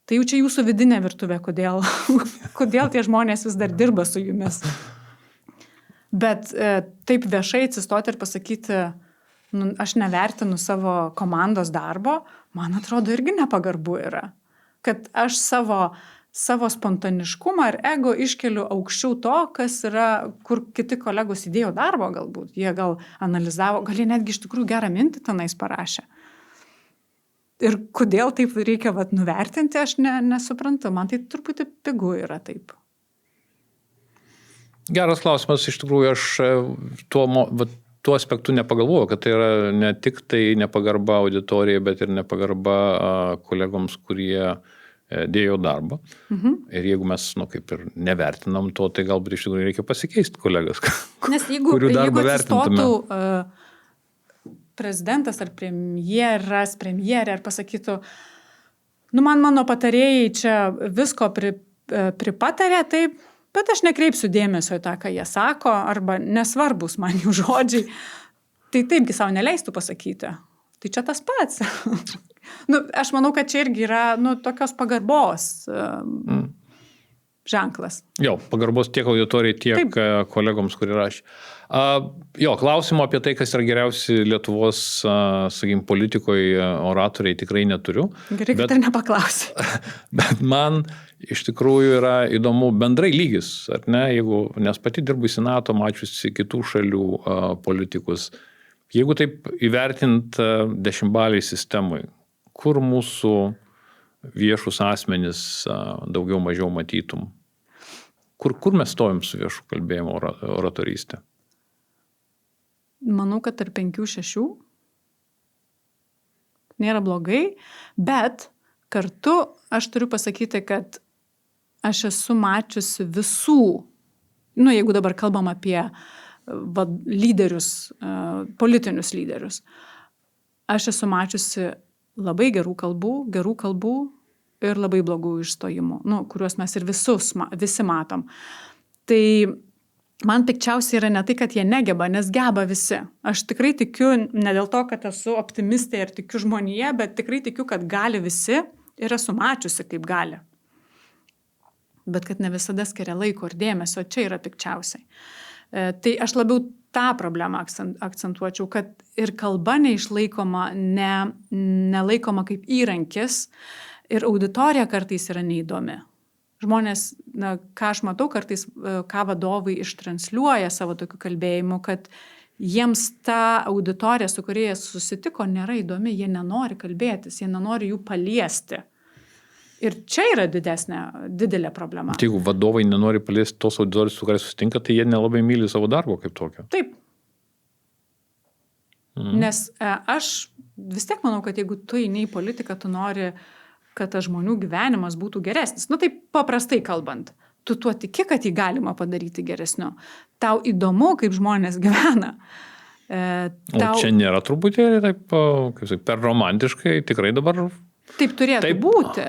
tai jau čia jūsų vidinė virtuvė, kodėl tie žmonės vis dar dirba su jumis. Bet taip viešai atsistoti ir pasakyti, nu, aš nevertinu savo komandos darbo, man atrodo irgi nepagarbu yra. Kad aš savo spontaniškumą ir ego iškeliu aukščiau to, kas yra, kur kiti kolegos įdėjo darbo galbūt. Jie gal analizavo, gal jie netgi iš tikrųjų gerą mintį tenais parašė. Ir kodėl taip reikia nuvertinti, aš nesuprantu. Man tai truputį pigu yra taip. Geras klausimas, iš tikrųjų aš tuo aspektu nepagalvoju, kad tai yra ne tik tai nepagarba auditorijai, bet ir nepagarba kolegoms, kurie dėjo darbą. Ir jeigu mes, kaip ir nevertinam to, tai galbūt iš tikrųjų reikia pasikeisti kolegas, kurių darbą vertintume. Nes jeigu prezidentas ar premjerė ar pasakytų, nu mano patarėjai čia visko pripatarė, taip, bet aš nekreipsiu dėmesio į tą, ką jie sako, arba nesvarbus man jų žodžiai, tai taipgi savo neleistų pasakyti. Tai čia tas pats. Aš manau, kad čia irgi yra tokios pagarbos ženklas. Jo, pagarbos tiek auditorijai, tiek kolegoms, kurie rašė. Klausimo apie tai, kas yra geriausi Lietuvos, sakykim, politikoje oratoriai tikrai neturiu. Gerai, kad ir nepaklausi. Bet man iš tikrųjų yra įdomu bendrai lygis, ar ne, nes pati dirbu į Senato, mačiusi kitų šalių politikus. Jeigu taip įvertint 10-baliai sistemai, kur mūsų viešus asmenis daugiau mažiau matytum? Kur mes stovim su viešu kalbėjimo oratorystė? Manau, kad tarp 5-6 nėra blogai, bet kartu aš turiu pasakyti, kad aš esu mačiusi visų, jeigu dabar kalbam apie lyderius, politinius lyderius, aš esu mačiusi labai gerų kalbų ir labai blogų išstojimų, kuriuos mes ir visi matom. Tai man pikčiausiai yra ne tai, kad jie negeba, nes geba visi. Aš tikrai tikiu, ne dėl to, kad esu optimistė ir tikiu žmonėje, bet tikrai tikiu, kad gali visi ir esu mačiusi, kaip gali. Bet kad ne visada skiria laiko ir dėmesio, čia yra pikčiausiai. Tai aš labiau tą problemą akcentuočiau, kad ir kalba neišlaikoma, nelaikoma kaip įrankis ir auditorija kartais yra neįdomi. Žmonės, ką aš matau kartais, ką vadovai ištransliuoja savo tokiu kalbėjimu, kad jiems ta auditorija, su kuria jie susitiko, nėra įdomi, jie nenori kalbėtis, jie nenori jų paliesti. Ir čia yra didelė problema. Tai jeigu vadovai nenori paliesti tos auditorijos, su kuriais susitinka, tai jie nelabai myli savo darbo kaip tokio. Taip. Nes aš vis tiek manau, kad jeigu tu eini į politiką, tu nori, kad tas žmonių gyvenimas būtų geresnis. Taip paprastai kalbant. Tu tuo tiki, kad jį galima padaryti geresniu. Tau įdomu, kaip žmonės gyvena. O čia nėra truputėlį taip, per romantiškai, tikrai dabar... Taip turėtų būti.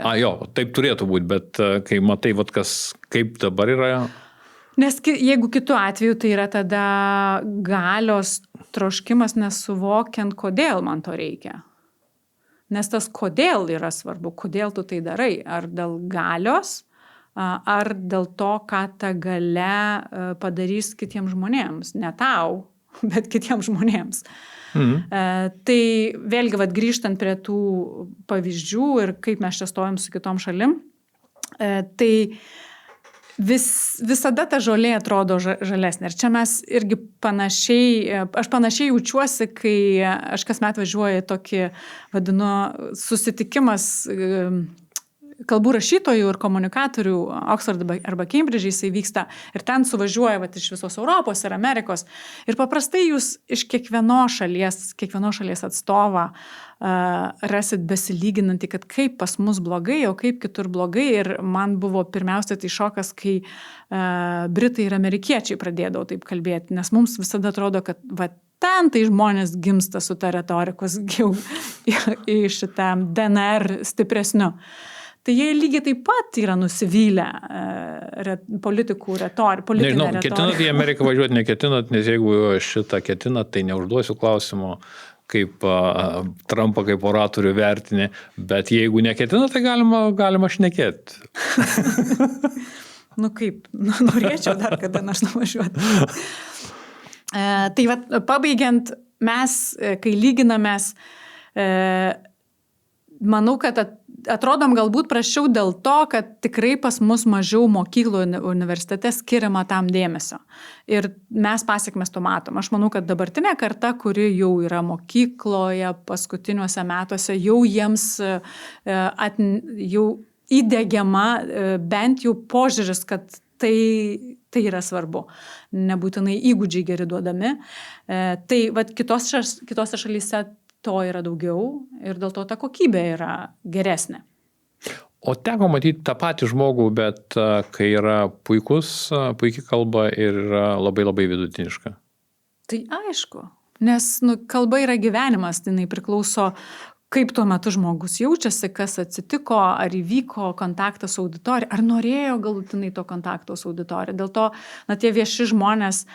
Taip turėtų būti, bet kai matai, kaip dabar yra... Nes jeigu kitu atveju, tai yra tada galios troškimas nesuvokiant, kodėl man to reikia. Nes tas kodėl yra svarbu, kodėl tu tai darai. Ar dėl galios, ar dėl to, ką ta galia padarys kitiems žmonėms. Ne tau, bet kitiems žmonėms. Tai vėlgi grįžtant prie tų pavyzdžių ir kaip mes čia stovim su kitom šalim, Tai visada ta žolė atrodo žalesnė. Ir čia mes irgi aš panašiai jaučiuosi, kai aš kasmet važiuoju tokį, vadinu, susitikimas kalbų rašytojų ir komunikatorių Oksforde arba Cambridge jisai vyksta ir ten suvažiuoja iš visos Europos ir Amerikos. Ir paprastai jūs iš kiekvienos šalies atstovą rasit besilyginantį, kad kaip pas mus blogai, o kaip kitur blogai. Ir man buvo pirmiausia tai šokas, kai Britai ir amerikiečiai pradėdavo taip kalbėti, nes mums visada atrodo, kad ten tai žmonės gimsta su ta retorikos jau į šitą DNR stipresniu. Tai jie lygiai taip pat yra nusivylę politikų politinę Nežinau, retoriką. ketinat į Ameriką važiuoti, neketinat, nes jeigu šitą ketinat, tai neužduosiu klausimo, kaip Trumpą kaip oratorių vertini, bet jeigu neketinat, tai galima šnekėti. Kaip, norėčiau dar kada nors nuvažiuoti. Tai pabaigiant, mes, kai lyginamės, manau, kad atrodom galbūt prasčiau dėl to, kad tikrai pas mus mažiau mokyklų universitete skiriama tam dėmesio. Ir mes pasiekmes to matom. Aš manau, kad dabartinė karta, kuri jau yra mokykloje paskutiniuose metuose, jau jiems jau įdegiama bent jau požiūris, kad tai yra svarbu. Nebūtinai įgūdžiai geri duodami. Tai kitose šalyse to yra daugiau ir dėl to ta kokybė yra geresnė. O teko matyti tą patį žmogų, bet kai yra puikiai kalba ir yra labai labai vidutiniška. Tai aišku, nes kalba yra gyvenimas, tai priklauso, kaip tuo metu žmogus jaučiasi, kas atsitiko, ar įvyko kontaktas su auditorija, ar norėjo galutinai to kontakto su auditorija. Dėl to, tie vieši žmonės,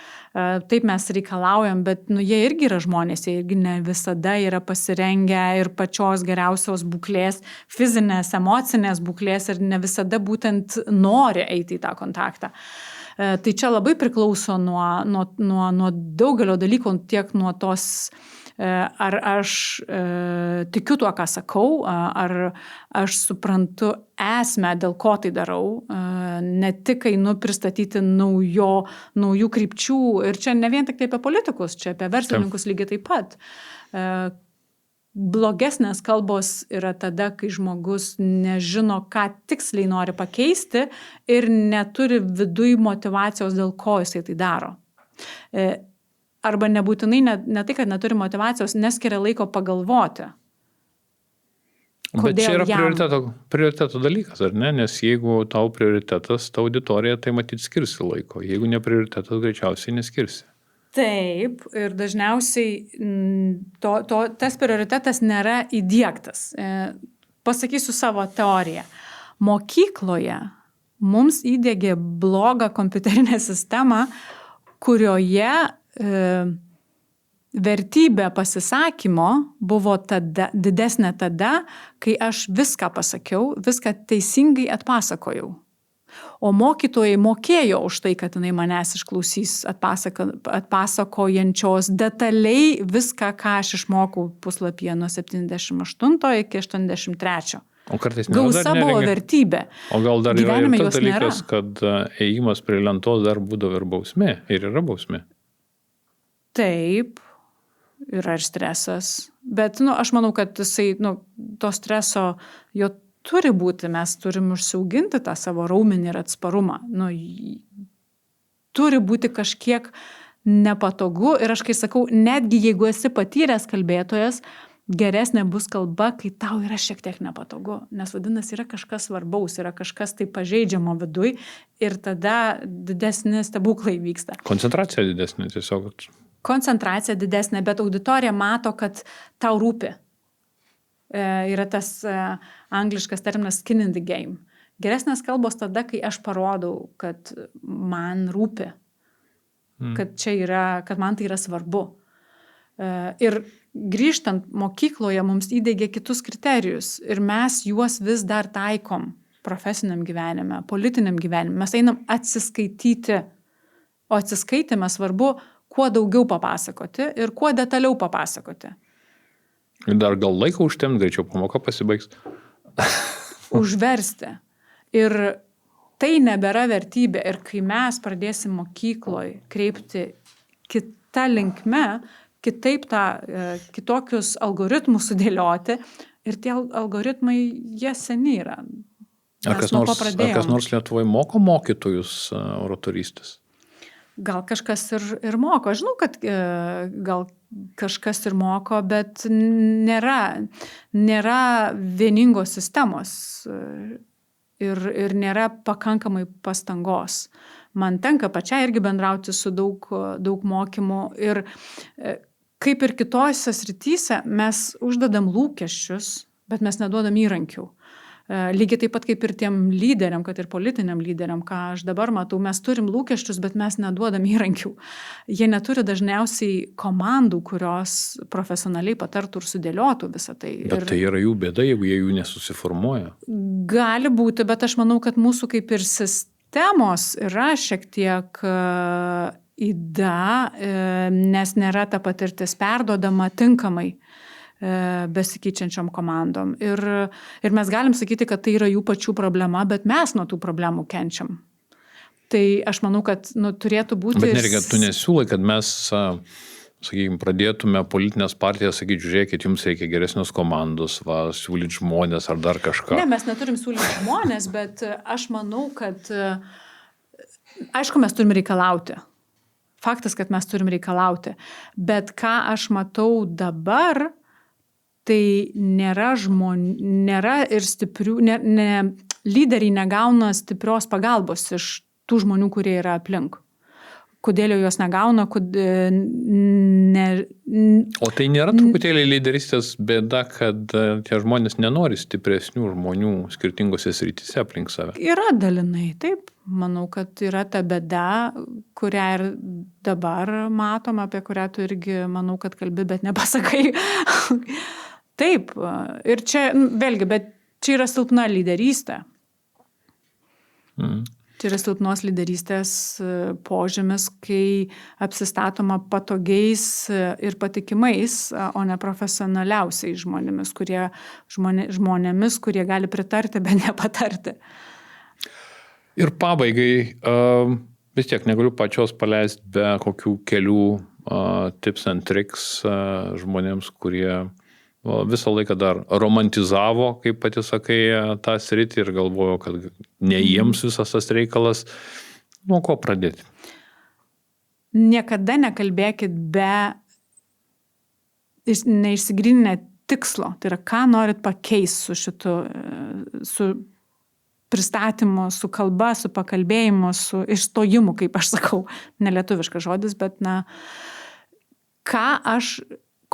taip mes reikalaujam, bet jie irgi yra žmonės, jie irgi ne visada yra pasirengę ir pačios geriausios būklės, fizinės, emocinės būklės ir ne visada būtent nori eiti į tą kontaktą. Tai čia labai priklauso nuo daugelio dalykų, tiek nuo tos, ar aš tikiu tuo, ką sakau, ar aš suprantu esmę, dėl ko tai darau, ne tik einu pristatyti naujų krypčių. Ir čia ne vien tik apie politikus, čia apie verslininkus lygiai taip pat. Blogesnės kalbos yra tada, kai žmogus nežino, ką tiksliai nori pakeisti ir neturi viduj motyvacijos, dėl ko jisai tai daro. Arba nebūtinai, ne tai, kad neturi motyvacijos, neskiria laiko pagalvoti. Bet čia yra prioriteto dalykas, ar ne? Nes jeigu tau prioritetas, ta auditorija, tai matyt skirsi laiko. Jeigu ne prioritetas, greičiausiai neskirsi. Taip, ir dažniausiai tas prioritetas nėra įdiegtas. Pasakysiu savo teoriją. Mokykloje mums įdiegė blogą kompiuterinę sistemą, kurioje vertybė pasisakymo buvo didesnė tada, kai aš viską pasakiau, viską teisingai atpasakojau. O mokytojai mokėjo už tai, kad jinai manęs išklausys atpasakojančios detaliai viską, ką aš išmokau puslapyje nuo 78 iki 83. O kartais gausa buvo vertybė. O gal dar yra ir tas dalykas, kad ėjimas prie lentos dar būdavo ir bausmė, ir yra bausmė. Taip, yra ir stresas. Bet aš manau, kad jisai, to streso jo turi būti, mes turim užsiauginti tą savo raumenį ir atsparumą. Turi būti kažkiek nepatogu ir aš kai sakau, netgi jeigu esi patyręs kalbėtojas, geresnė bus kalba, kai tau yra šiek tiek nepatogu, nes vadinasi yra kažkas svarbaus, yra kažkas tai pažeidžiamo viduj ir tada didesni stebuklai vyksta. Koncentracija didesnė tiesiog. Koncentracija didesnė, bet auditorija mato, kad tau rūpi. Yra tas angliškas terminas skin in the game. Geresnės kalbos tada, kai aš parodau, kad man rūpi, kad man tai yra svarbu. Ir grįžtant mokykloje mums įdiegė kitus kriterijus ir mes juos vis dar taikom profesiniam gyvenime, politiniam gyvenime. Mes einam atsiskaityti, o atsiskaitime svarbu kuo daugiau papasakoti ir kuo detaliau papasakoti. Ir dar gal laiko užtemti, greičiau pamoka pasibaigs. Užversti. Ir tai nebėra vertybė. Ir kai mes pradėsim mokykloje kreipti kitą linkme, kitaip kitokius algoritmus sudėlioti, ir tie algoritmai, jie seniai yra. Ar kas nors Lietuvoje moko mokytojus oratorystės? Gal kažkas ir moko. Žinau, kad gal kažkas ir moko, bet nėra vieningos sistemos ir nėra pakankamai pastangos. Man tenka pačiai irgi bendrauti su daug mokymų ir kaip ir kitose srityse mes uždedam lūkesčius, bet mes neduodam įrankių. Lygiai taip pat kaip ir tiem lyderiam, kad ir politiniam lyderiam, ką aš dabar matau, mes turim lūkesčius, bet mes neduodam įrankių. Jie neturi dažniausiai komandų, kurios profesionaliai patartų ir sudėliotų visą tai. Bet tai yra jų bėda, jeigu jie jų nesusiformuoja. Gali būti, bet aš manau, kad mūsų kaip ir sistemos yra šiek tiek yda, nes nėra ta patirtis perduodama tinkamai besikeičiančiom komandom. Ir mes galim sakyti, kad tai yra jų pačių problema, bet mes nuo tų problemų kenčiam. Tai aš manau, kad turėtų būti... Bet nereikia, tu nesiūlai, kad mes, sakykime, pradėtume politinės partijas, sakyti, žiūrėkit, jums reikia geresnios komandos, siūlyti žmonės ar dar kažką. Ne, mes neturim siūlyti žmonės, bet aš manau, kad aišku, mes turim reikalauti. Faktas, kad mes turim reikalauti. Bet ką aš matau dabar, tai nėra ir stiprių, lyderiai negauna stiprios pagalbos iš tų žmonių, kurie yra aplink. Kodėl jos negauna, O tai nėra truputėlį lyderystės bėda, kad tie žmonės nenori stipresnių žmonių skirtingose srityse aplink save? Yra dalinai, taip. Manau, kad yra ta bėda, kurią ir dabar matom, apie kurią tu irgi, manau, kad kalbi, bet nepasakai. Taip, ir čia, vėlgi, bet čia yra silpna lyderystė. Čia yra silpnos lyderystės požymis, kai apsistatoma patogiais ir patikimais, o ne profesionaliausiais žmonėmis, kurie gali pritarti, bet nepatarti. Ir pabaigai, vis tiek negaliu pačios paleisti be kokių kelių tips and tricks žmonėms, kurie visą laiką dar romantizavo, kaip pati sakai, tą sritį ir galvojo, kad ne jiems visas tas reikalas. Nuo ko pradėti? Niekada nekalbėkit neišsigryninę tikslo. Tai yra, ką norit pakeisti su šitu, su pristatymu, su kalba, su pakalbėjimu, su išstojimu, kaip aš sakau, nelietuviškas žodis, bet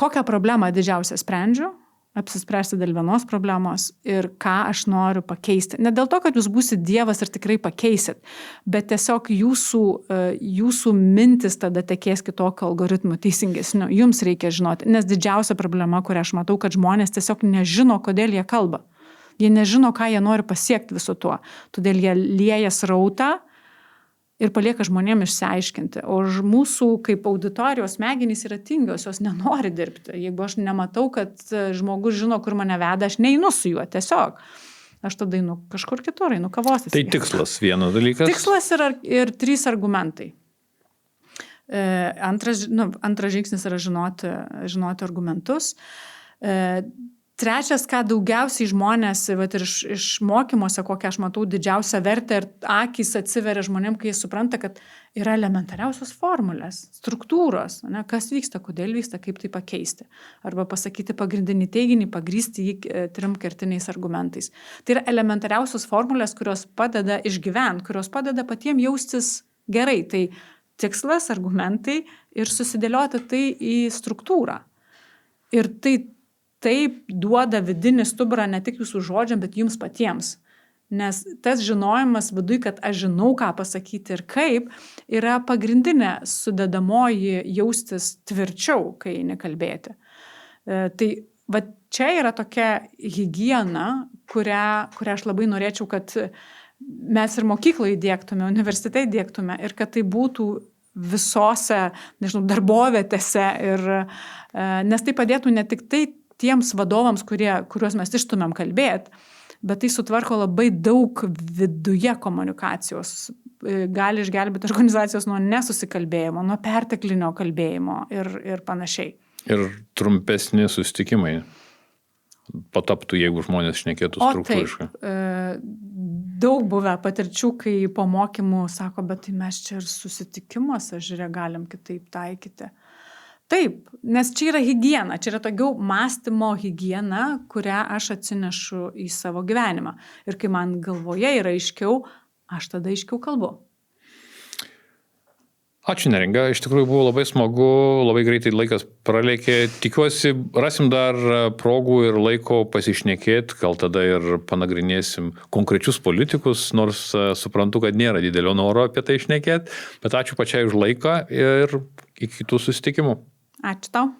kokią problemą didžiausią sprendžiu, apsispręsti dėl vienos problemos ir ką aš noriu pakeisti. Ne dėl to, kad jūs būsit Dievas ir tikrai pakeisit, bet tiesiog jūsų mintis tada tekės kitokio algoritmų teisingesnių. Jums reikia žinoti, nes didžiausia problema, kurią aš matau, kad žmonės tiesiog nežino, kodėl jie kalba. Jie nežino, ką jie nori pasiekti visu tuo. Todėl jie lieja srautą ir palieka žmonėm išsiaiškinti. O mūsų kaip auditorijos smegenys yra tingios, jos nenori dirbti. Jeigu aš nematau, kad žmogus žino, kur mane veda, aš neinu su juo tiesiog. Aš tada einu kažkur kitur, einu kavos. Tai tikslas vienas dalykas. Tikslas ir 3 argumentai. Antras žingsnis yra žinoti argumentus. Trečias, ką daugiausiai žmonės, ir iš mokymuose, kokią aš matau didžiausią vertę ir akys atsiveria žmonėm, kai jie supranta, kad yra elementariausios formulės, struktūros, kas vyksta, kodėl vyksta, kaip tai pakeisti. Arba pasakyti pagrindinį teiginį, pagrįsti jį 3 kertiniais argumentais. Tai yra elementariausios formulės, kurios padeda išgyventi, kurios padeda patiems jaustis gerai. Tai tikslas, argumentai ir susidėlioti tai į struktūrą. Ir taip duoda vidinį stuburą ne tik jūsų žodžiam, bet jums patiems. Nes tas žinojimas viduj, kad aš žinau, ką pasakyti ir kaip, yra pagrindinė sudedamoji jaustis tvirčiau, kai nekalbėti. Tai čia yra tokia higiena, kurią aš labai norėčiau, kad mes ir mokykloje įdiegtume, universitete įdiegtume ir kad tai būtų visose, darbovietėse. Nes tai padėtų ne tik tai tiems vadovams, kuriuos mes išstumėm kalbėti, bet tai sutvarko labai daug viduje komunikacijos. Gali išgelbėti organizacijos nuo nesusikalbėjimo, nuo perteklinio kalbėjimo ir panašiai. Ir trumpesni susitikimai pataptų, jeigu žmonės šnekėtų struktūriškai. Daug buvę patirčių, kai po mokymų sako, bet tai mes čia ir susitikimuose, žiūrėk, galim kitaip taikyti. Taip, nes čia yra higiena, čia yra daugiau mąstymo higiena, kurią aš atsinešu į savo gyvenimą. Ir kai man galvoje yra aiškiau, aš tada aiškiau kalbu. Ačiū, Neringa, iš tikrųjų buvo labai smagu, labai greitai laikas pralėkė. Tikiuosi, rasim dar progų ir laiko pasišnekėti, gal tada ir panagrinėsim konkrečius politikus, nors suprantu, kad nėra didelio noro apie tai šnekėti, bet ačiū pačiai už laiką ir iki kitų susitikimų. Ačiū tau.